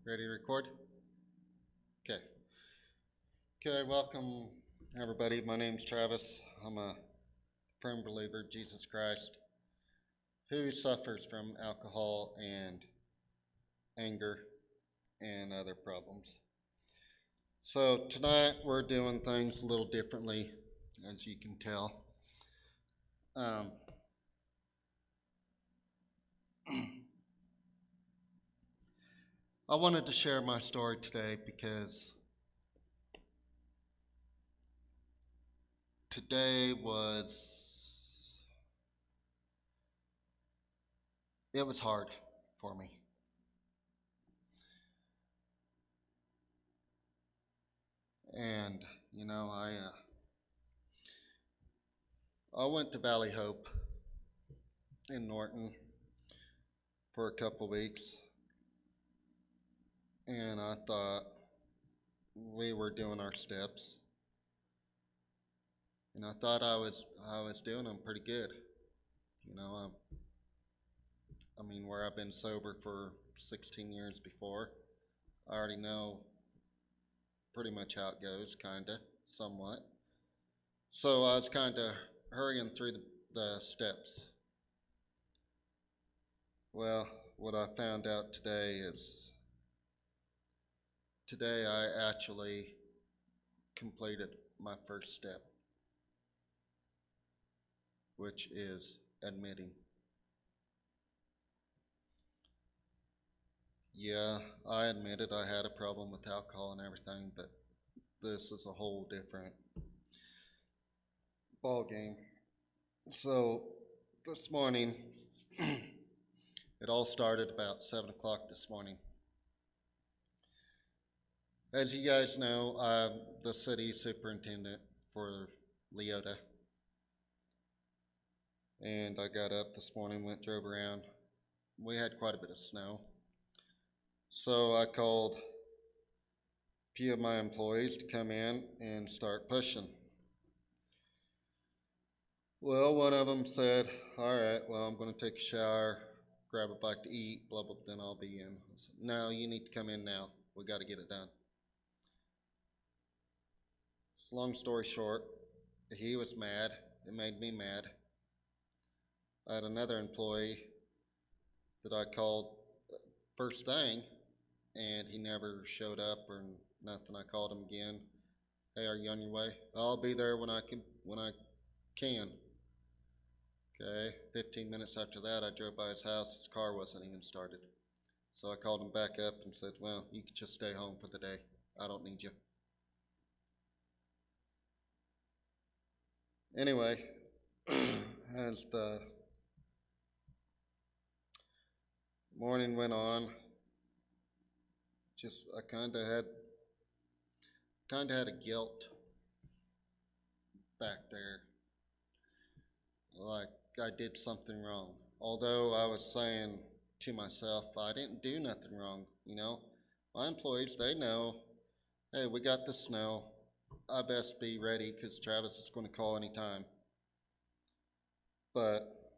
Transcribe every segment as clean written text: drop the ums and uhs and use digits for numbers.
Ready to record? Okay. Okay, welcome everybody. My name's Travis. I'm a firm believer in Jesus Christ who suffers from alcohol and anger and other problems. So tonight we're doing things a little differently, as you can tell. Um, I wanted to share my story today because today was hard for me. And I went to Valley Hope in Norton for a couple weeks, and I thought we were doing our steps, and I thought I was doing them pretty good. You know, I mean, where I've been sober for 16 years before, I already know pretty much how it goes, kinda, somewhat. So I was kind of hurrying through the steps. Well, what I found out today is today I actually completed my first step, which is admitting. Yeah, I admitted I had a problem with alcohol and everything, but this is a whole different ball game. So this morning, it all started about 7 o'clock this morning. As you guys know, I'm the city superintendent for Leota, and I got up this morning, drove around. We had quite a bit of snow, so I called a few of my employees to come in and start pushing. Well, one of them said, "All right, well, I'm going to take a shower, grab a bite to eat, blah, blah, then I'll be in." I said, "No, you need to come in now. We got to get it done." So long story short, he was mad. It made me mad. I had another employee that I called first thing, and he never showed up or nothing. I called him again. "Hey, are you on your way?" "I'll be there when I can. When I can." Okay, 15 minutes after that, I drove by his house. His car wasn't even started. So I called him back up and said, "Well, you can just stay home for the day. I don't need you." Anyway, as the morning went on, just I kind of had a guilt back there, like I did something wrong. Although I was saying to myself, I didn't do nothing wrong. My employees, they know, hey, we got the snow. I best be ready because Travis is going to call anytime. But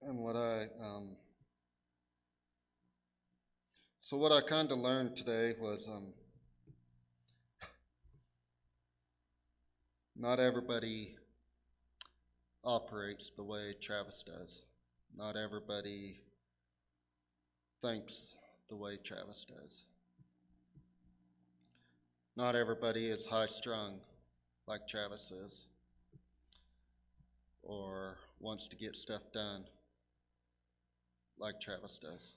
and what I kind of learned today was not everybody operates the way Travis does. Not everybody thinks the way Travis does. Not everybody is high strung like Travis is, or wants to get stuff done like Travis does.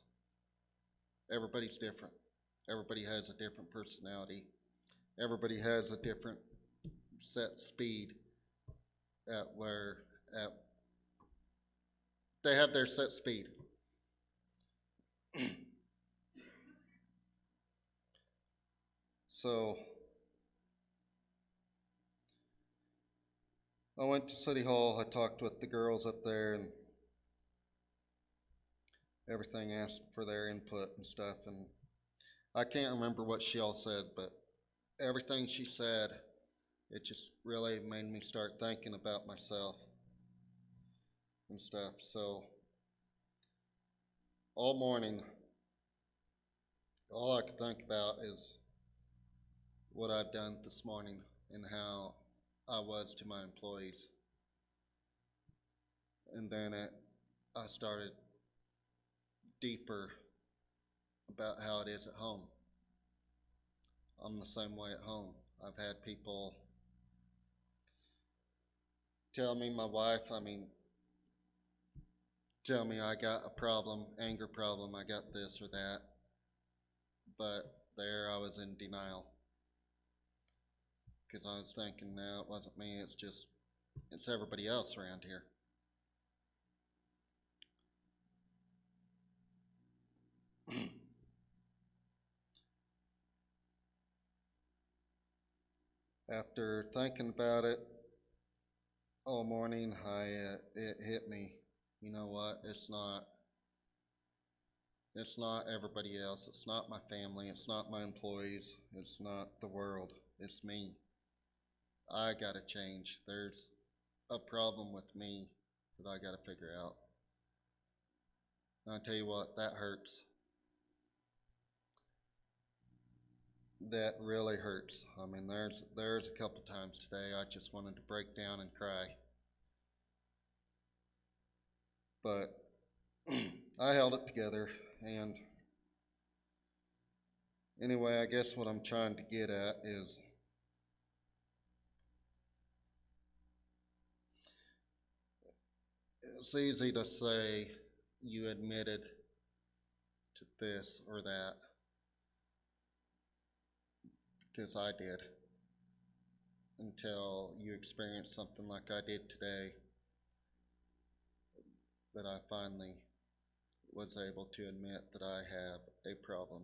Everybody's different. Everybody has a different personality. Everybody has a different set speed at where at they have their set speed. So I went to City Hall. I talked with the girls up there and everything, asked for their input and stuff. And I can't remember what she all said, but everything she said, it just really made me start thinking about myself and stuff. So all morning, all I could think about is what I've done this morning and how I was to my employees. And then I started deeper about how it is at home. I'm the same way at home. I've had people tell me, my wife, tell me I got a problem, anger problem, I got this or that. But there I was in denial. Because I was thinking, no, it wasn't me, it's everybody else around here. After thinking about it all morning, it hit me. You know what? It's not everybody else. It's not my family. It's not my employees. It's not the world. It's me. I gotta change. There's a problem with me that I gotta figure out. And I tell you what, that hurts. That really hurts. There's a couple times today I just wanted to break down and cry. But I held it together, and anyway, I guess what I'm trying to get at is it's easy to say you admitted to this or that, because I did, until you experience something like I did today, that I finally was able to admit that I have a problem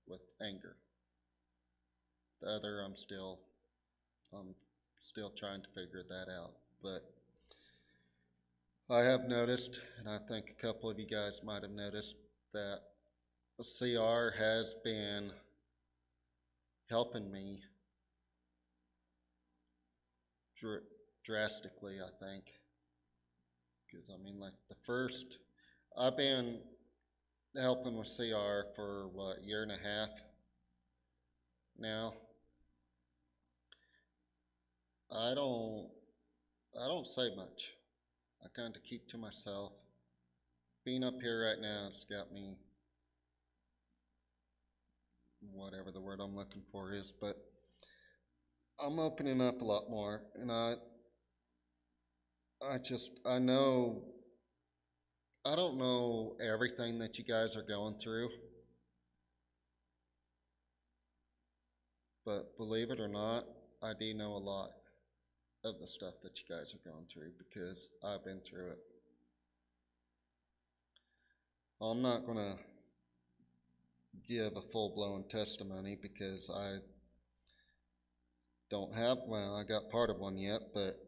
with anger. The other, I'm still trying to figure that out. But I have noticed, and I think a couple of you guys might have noticed, that CR has been helping me drastically, I think. Because, like I've been helping with CR for what, year and a half now. I don't say much. I kind of keep to myself. Being up here right now has got me, whatever the word I'm looking for is, but I'm opening up a lot more, and I know, I don't know everything that you guys are going through, but believe it or not, I do know a lot of the stuff that you guys are going through because I've been through it. I'm not going to give a full-blown testimony because I don't have, well, I got part of one yet, but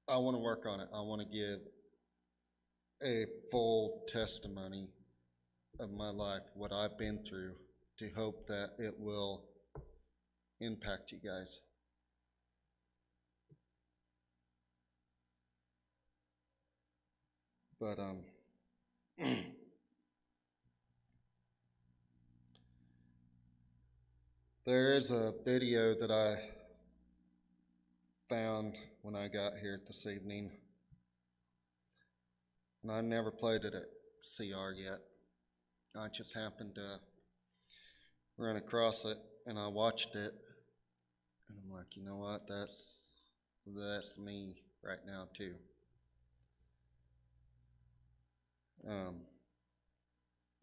I want to work on it. I want to give a full testimony of my life, what I've been through, to hope that it will impact you guys. But there is a video that I found when I got here this evening, and I never played it at CR yet. I just happened to run across it, and I watched it, and I'm like, you know what, that's me right now too.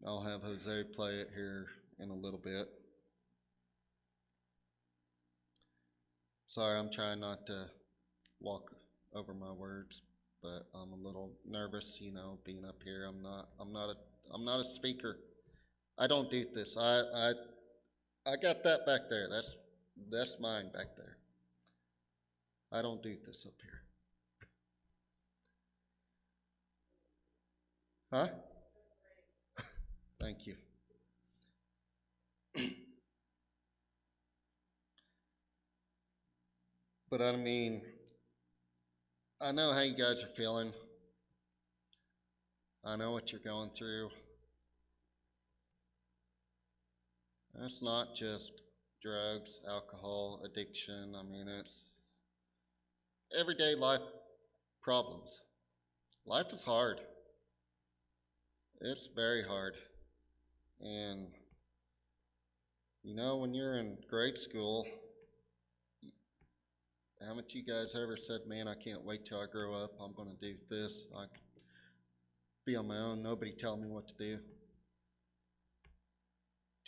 I'll have Jose play it here in a little bit. Sorry, I'm trying not to walk over my words, but I'm a little nervous, being up here. I'm not a speaker. I don't do this. I got that back there. That's mine back there. I don't do this up here. Huh? Thank you. But I know how you guys are feeling. I know what you're going through. It's not just drugs, alcohol, addiction. I mean, it's everyday life problems. Life is hard. It's very hard. And, when you're in grade school, haven't you guys ever said, man, I can't wait till I grow up. I'm going to do this. I can be on my own. Nobody tell me what to do.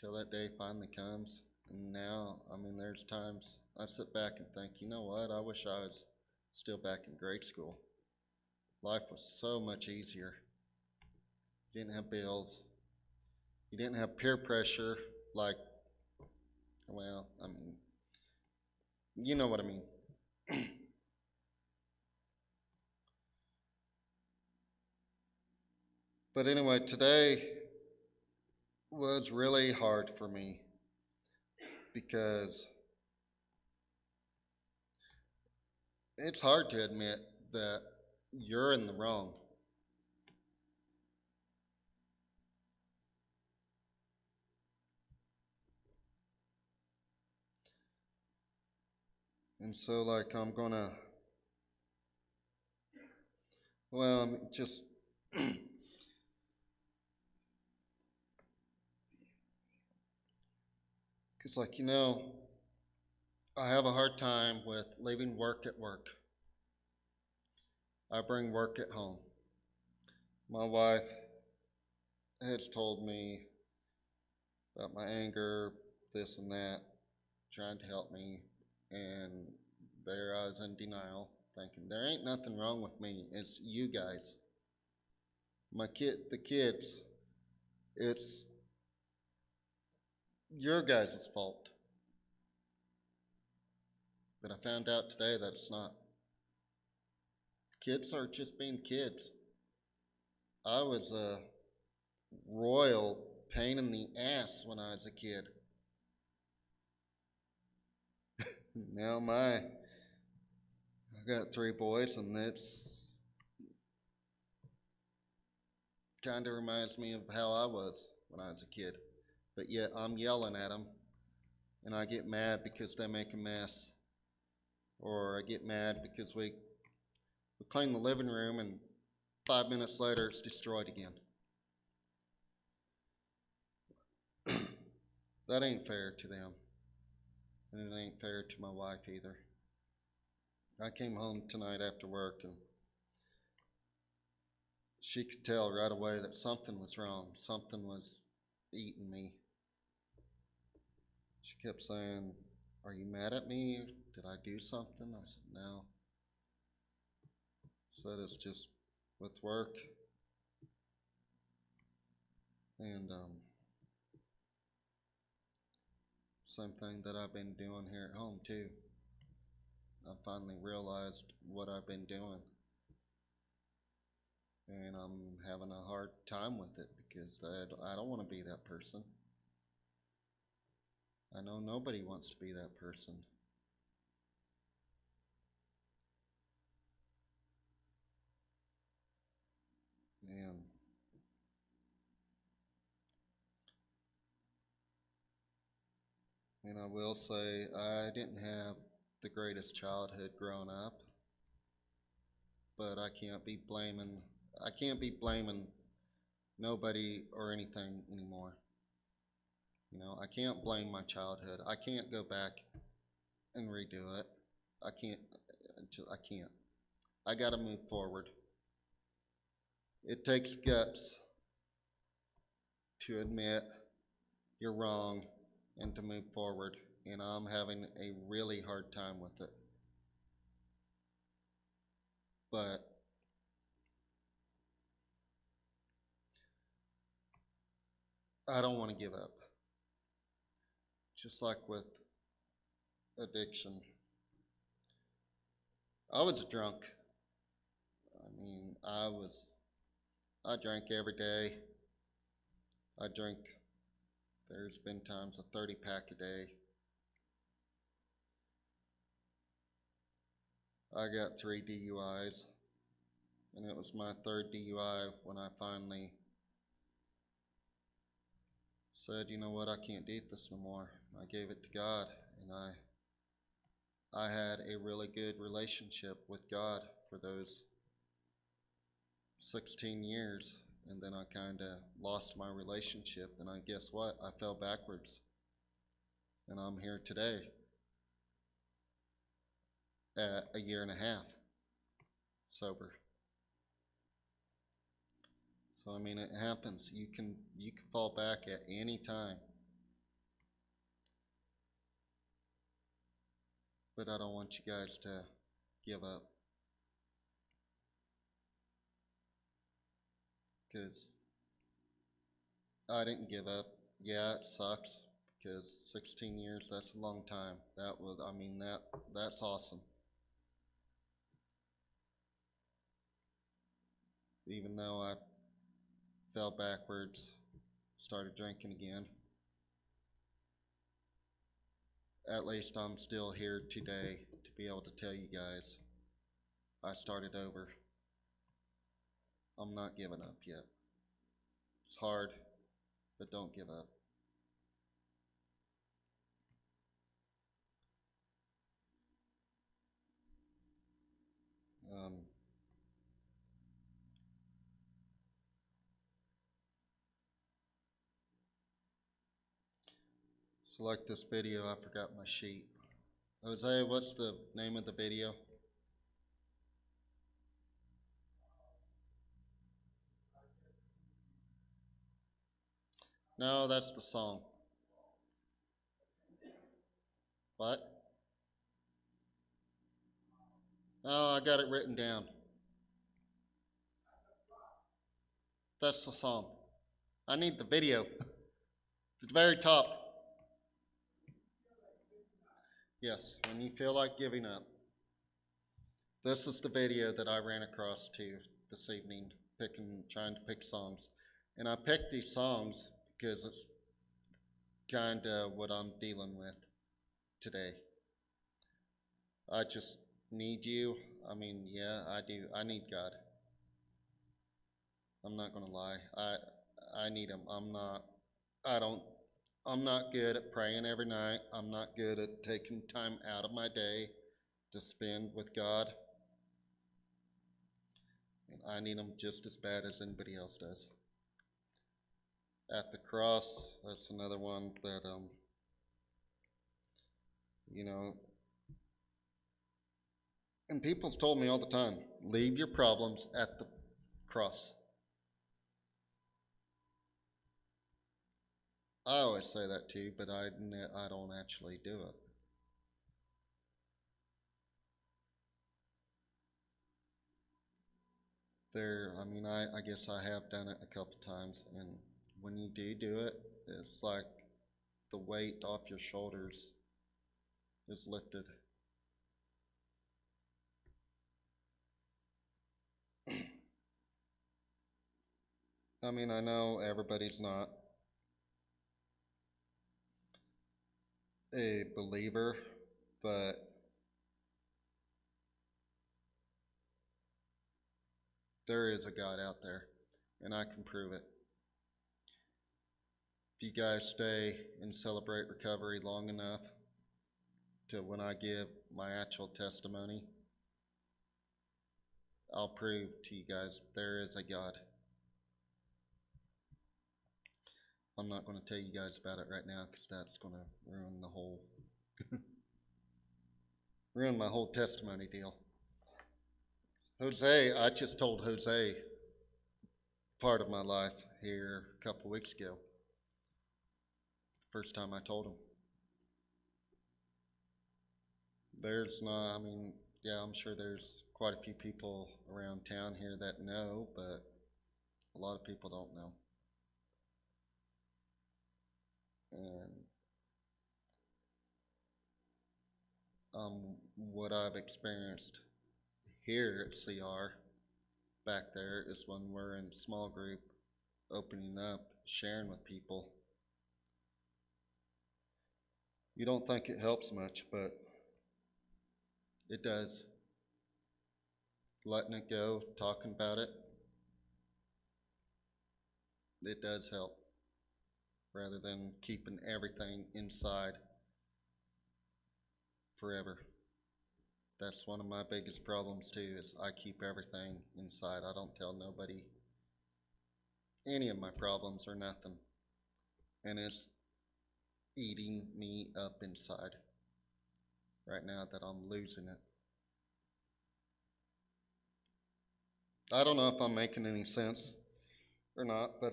Till that day finally comes. And now, there's times I sit back and think, you know what? I wish I was still back in grade school. Life was so much easier. You didn't have bills. You didn't have peer pressure like, you know what I mean. But anyway, today was really hard for me because it's hard to admit that you're in the wrong. And so, I'm gonna, just, because, I have a hard time with leaving work at work. I bring work at home. My wife has told me about my anger, this and that, trying to help me, and there I was in denial, thinking there ain't nothing wrong with me. It's you guys, the kids. It's your guys' fault. But I found out today that it's not. Kids are just being kids. I was a royal pain in the ass when I was a kid. Now I got 3 boys, and it's kind of reminds me of how I was when I was a kid. But yet I'm yelling at them, and I get mad because they make a mess, or I get mad because we clean the living room, and 5 minutes later it's destroyed again. That ain't fair to them, and it ain't fair to my wife either. I came home tonight after work, and she could tell right away that something was wrong. Something was eating me. She kept saying, "Are you mad at me? Did I do something?" I said, "No." Said it's just with work. And same thing that I've been doing here at home too. I finally realized what I've been doing. And I'm having a hard time with it because I don't want to be that person. I know nobody wants to be that person. And I will say I didn't have the greatest childhood growing up, but I can't be blaming nobody or anything anymore. I can't blame my childhood. I can't go back and redo it. I can't. I can't. I got to move forward. It takes guts to admit you're wrong and to move forward, and I'm having a really hard time with it. But I don't want to give up. Just like with addiction. I was a drunk. I drank every day. I drink, there's been times a 30 pack a day. I got 3 DUIs, and it was my third DUI when I finally said, you know what, I can't do this no more. I gave it to God, and I had a really good relationship with God for those 16 years, and then I kind of lost my relationship, and I guess what? I fell backwards, and I'm here today at a year and a half sober. So I mean, it happens. You can fall back at any time, but I don't want you guys to give up, because I didn't give up. Yeah, it sucks because 16 years, that's a long time. I mean, that's awesome. Even though I fell backwards, started drinking again, at least I'm still here today to be able to tell you guys I started over. I'm not giving up yet. It's hard, but don't give up. Um, so like this video, I forgot my sheet. Jose, what's the name of the video? No, that's the song. What? Oh, I got it written down. That's the song. I need the video. At the very top. Yes, when you feel like giving up. This is the video that I ran across to this evening, trying to pick songs. And I picked these songs because it's kind of what I'm dealing with today. I just need you. I mean, yeah, I do. I need God. I'm not gonna lie. I need him. I don't I'm not good at praying every night. I'm not good at taking time out of my day to spend with God. And I need him just as bad as anybody else does. At the cross, that's another one that you know, and people's told me all the time, leave your problems at the cross. I always say that too, but I don't actually do it. I mean, I guess I have done it a couple times, and when you do it, it's like the weight off your shoulders is lifted. I mean, I know everybody's not a believer, but there is a God out there, and I can prove it. If you guys stay and celebrate recovery long enough to when I give my actual testimony, I'll prove to you guys there is a God. I'm not going to tell you guys about it right now because that's going to ruin the whole ruin my whole testimony deal. Jose, I just told Jose part of my life here a couple weeks ago. First time I told him. There's not, I mean, yeah, I'm sure there's quite a few people around town here that know, but a lot of people don't know. And what I've experienced here at CR back there is when we're in small group, opening up, sharing with people. You don't think it helps much, but it does. letting it go, talking about it, it does help, rather than keeping everything inside forever. That's one of my biggest problems too, is I keep everything inside. I don't tell nobody any of my problems or nothing. And it's eating me up inside right now that I'm losing it. I don't know if I'm making any sense or not, but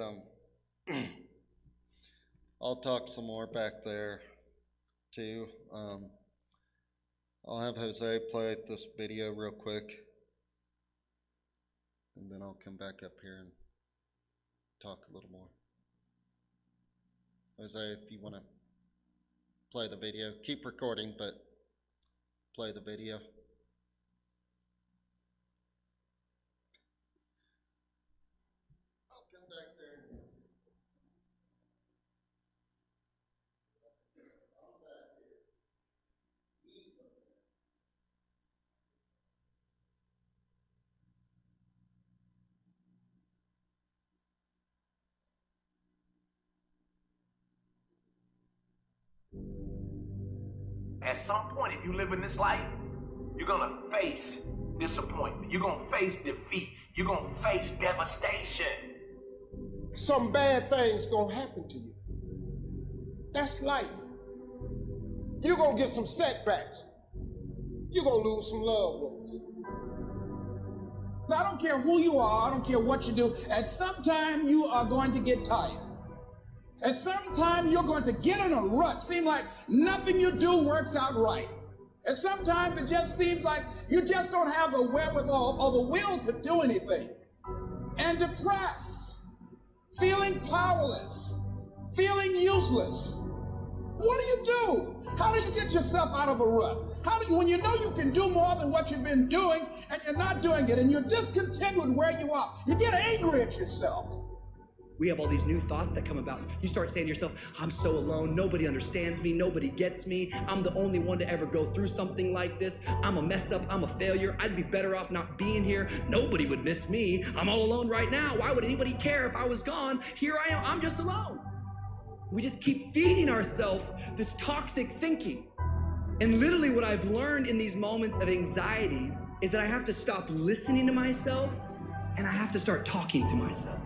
I'll talk some more back there too. I'll have Jose play this video real quick, and then I'll come back up here and talk a little more. Jose, if you want to play the video, keep recording, but play the video. I'll come back there. At some point, if you live in this life, you're gonna face disappointment. You're gonna face defeat. You're gonna face devastation. Some bad things gonna happen to you. That's life. You're gonna get some setbacks. You're gonna lose some loved ones. I don't care who you are, I don't care what you do, at some time you are going to get tired. At some time you're going to get in a rut. Seem like nothing you do works out right. And sometimes it just seems like you just don't have the wherewithal or the will to do anything. And depressed, feeling powerless, feeling useless. What do you do? How do you get yourself out of a rut? How do you, when you know you can do more than what you've been doing and you're not doing it and you're discontent with where you are, you get angry at yourself. We have all these new thoughts that come about. You start saying to yourself, I'm so alone, nobody understands me, nobody gets me, I'm the only one to ever go through something like this, I'm a mess up, I'm a failure, I'd be better off not being here, nobody would miss me, I'm all alone right now, why would anybody care if I was gone? Here I am, I'm just alone. We just keep feeding ourselves this toxic thinking. And literally what I've learned in these moments of anxiety is that I have to stop listening to myself and I have to start talking to myself.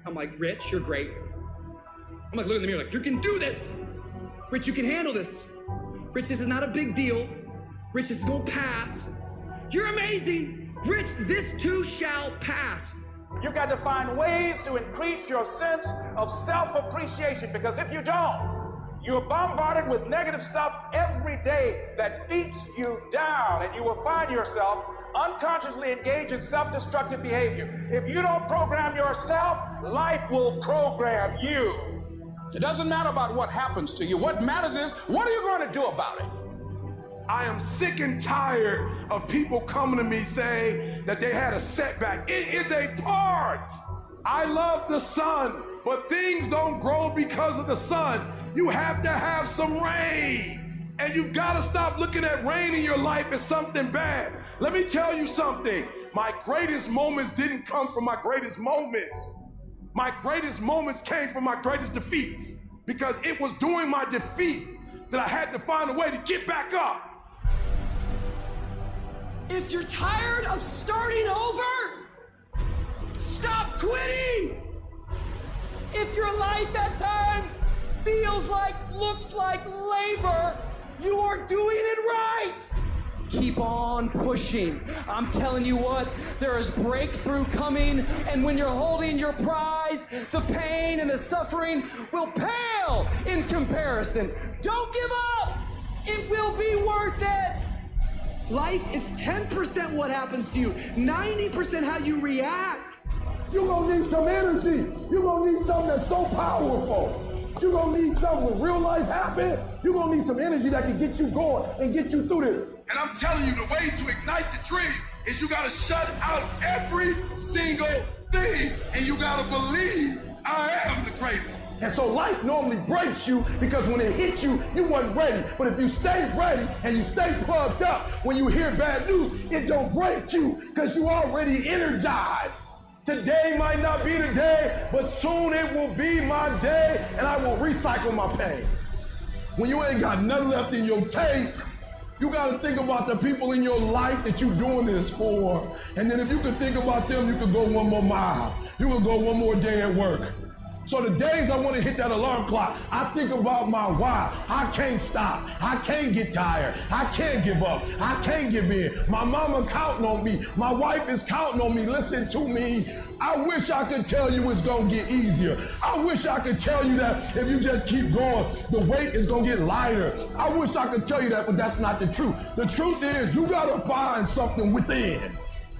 I'm like, Rich, you're great. I'm like, look in the mirror, like, you can do this. Rich, you can handle this. Rich, this is not a big deal. Rich, this is gonna pass. You're amazing. Rich, this too shall pass. You've got to find ways to increase your sense of self-appreciation, because if you don't, you're bombarded with negative stuff every day that beats you down, and you will find yourself unconsciously engage in self-destructive behavior. If you don't program yourself, life will program you. It doesn't matter about what happens to you. What matters is, what are you going to do about it? I am sick and tired of people coming to me saying that they had a setback. It is a part. I love the sun, but things don't grow because of the sun. You have to have some rain. And you've got to stop looking at rain in your life as something bad. Let me tell you something. My greatest moments didn't come from my greatest moments. My greatest moments came from my greatest defeats, because it was during my defeat that I had to find a way to get back up. If you're tired of starting over, stop quitting. If your life at times feels like, looks like labor, you are doing it right. Keep on pushing. I'm telling you what, there is breakthrough coming, and when you're holding your prize, the pain and the suffering will pale in comparison. Don't give up. It will be worth it. Life is 10% what happens to you, 90% how you react. You're gonna need some energy. You're gonna need something that's so powerful. You're gonna need something when real life happens. You're gonna need some energy that can get you going and get you through this. And I'm telling you, the way to ignite the dream is you gotta shut out every single thing, and you gotta believe I am the greatest. And so life normally breaks you because when it hits you, you wasn't ready. But if you stay ready and you stay plugged up, when you hear bad news, it don't break you because you already energized. Today might not be the day, but soon it will be my day, and I will recycle my pain. When you ain't got nothing left in your tank, you got to think about the people in your life that you're doing this for. And then if you could think about them, you could go one more mile. You could go one more day at work. So the days I want to hit that alarm clock, I think about my why. I can't stop. I can't get tired. I can't give up. I can't give in. My mama counting on me. My wife is counting on me. Listen to me. I wish I could tell you it's going to get easier. I wish I could tell you that if you just keep going, the weight is going to get lighter. I wish I could tell you that, but that's not the truth. The truth is you got to find something within.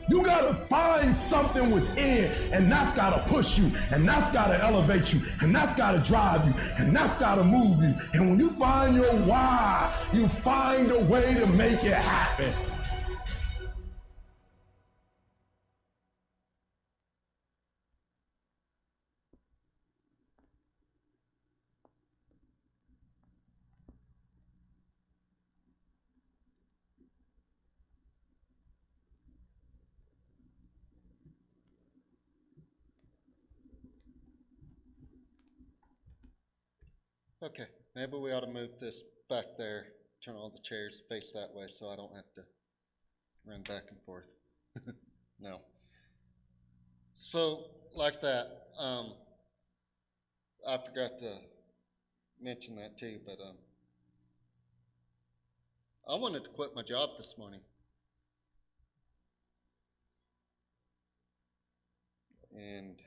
You gotta find something within, and that's gotta push you, and that's gotta elevate you, and that's gotta drive you, and that's gotta move you. And when you find your why, you find a way to make it happen. Okay, maybe we ought to move this back there, turn all the chairs face that way so I don't have to run back and forth. No. So, like that, I forgot to mention that too, but I wanted to quit my job this morning. And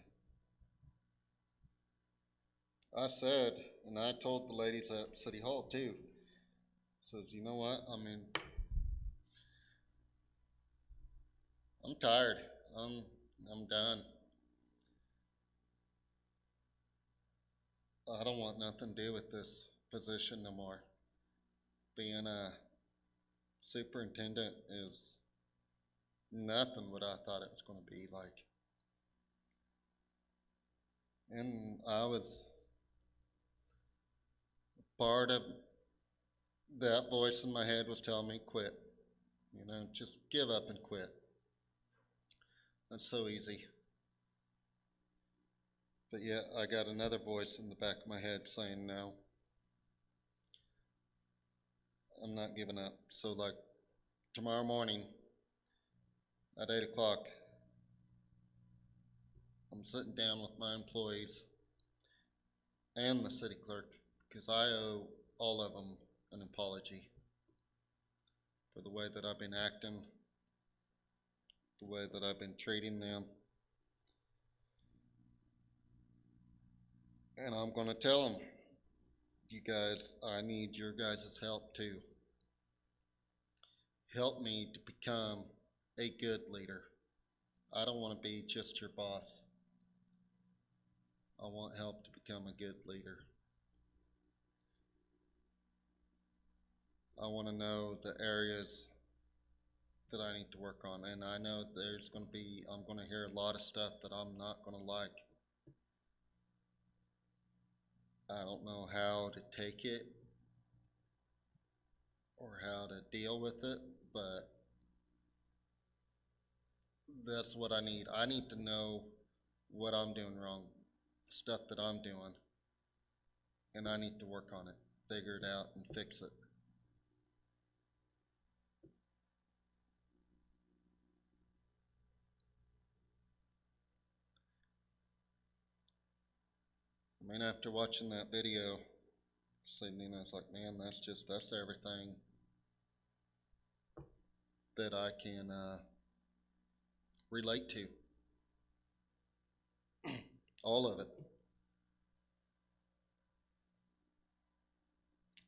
I said, and I told the ladies at City Hall too, says, you know what, I mean, I'm tired, I'm done. I don't want nothing to do with this position no more. Being a superintendent is nothing what I thought it was going to be like. And I was part of that voice in my head was telling me quit. You know, just give up and quit. That's so easy. But yet I got another voice in the back of my head saying no. I'm not giving up. So like tomorrow morning at 8 o'clock, I'm sitting down with my employees and the city clerk because I owe all of them an apology for the way that I've been acting, the way that I've been treating them. And I'm going to tell them, you guys, I need your guys' help too. Help me to become a good leader. I don't want to be just your boss. I want help to become a good leader. I want to know the areas that I need to work on, and I know I'm going to hear a lot of stuff that I'm not going to like. I don't know how to take it or how to deal with it, but that's what I need. I need to know what I'm doing wrong, the stuff that I'm doing, and I need to work on it, figure it out, and fix it. I mean, after watching that video this evening, I was like, man, that's everything that I can relate to. All of it.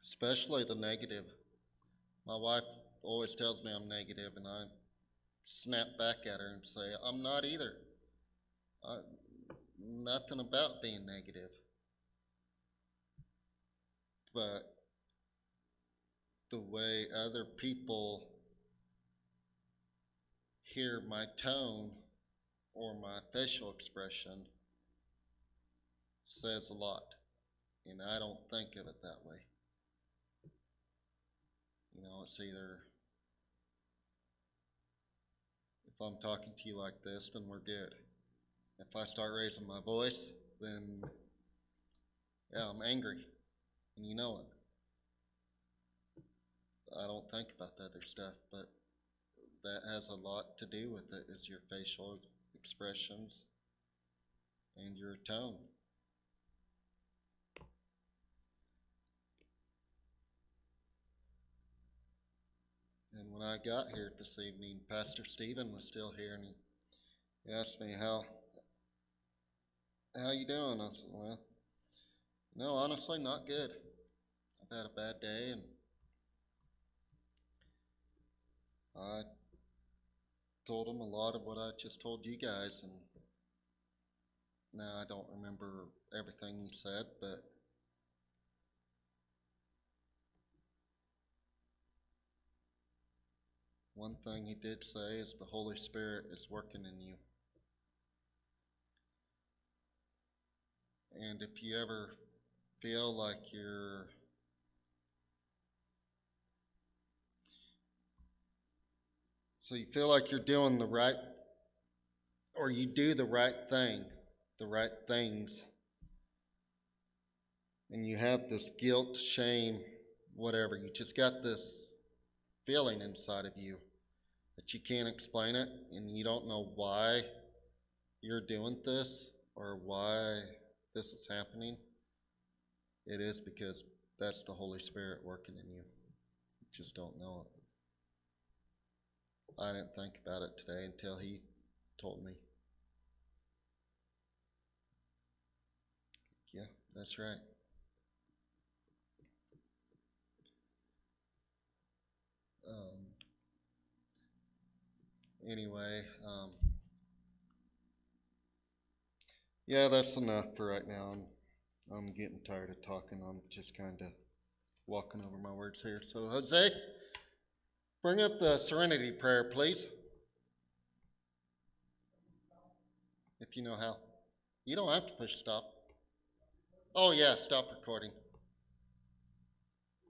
Especially the negative. My wife always tells me I'm negative, and I snap back at her and say, I'm not either. Nothing about being negative. But the way other people hear my tone or my facial expression says a lot. And I don't think of it that way. You know, it's either, if I'm talking to you like this, then we're good. If I start raising my voice, then, yeah, I'm angry. And you know it. I don't think about the other stuff, but that has a lot to do with it, is your facial expressions and your tone. And when I got here this evening, Pastor Stephen was still here, and he asked me how you doing? I said, well, no, honestly, not good. I've had a bad day, and I told him a lot of what I just told you guys, and now I don't remember everything he said, but one thing he did say is the Holy Spirit is working in you. And if you ever feel like you're doing the right, or you do the right thing, the right things, and you have this guilt, shame, whatever, you just got this feeling inside of you that you can't explain it, and you don't know why you're doing this or why this is happening, it is because that's the Holy Spirit working in you. You just don't know it. I didn't think about it today until he told me. Yeah, that's right. Anyway, yeah, that's enough for right now. I'm getting tired of talking. I'm just kind of walking over my words here. So, Jose, bring up the serenity prayer, please. If you know how. You don't have to push stop. Oh, yeah, stop recording.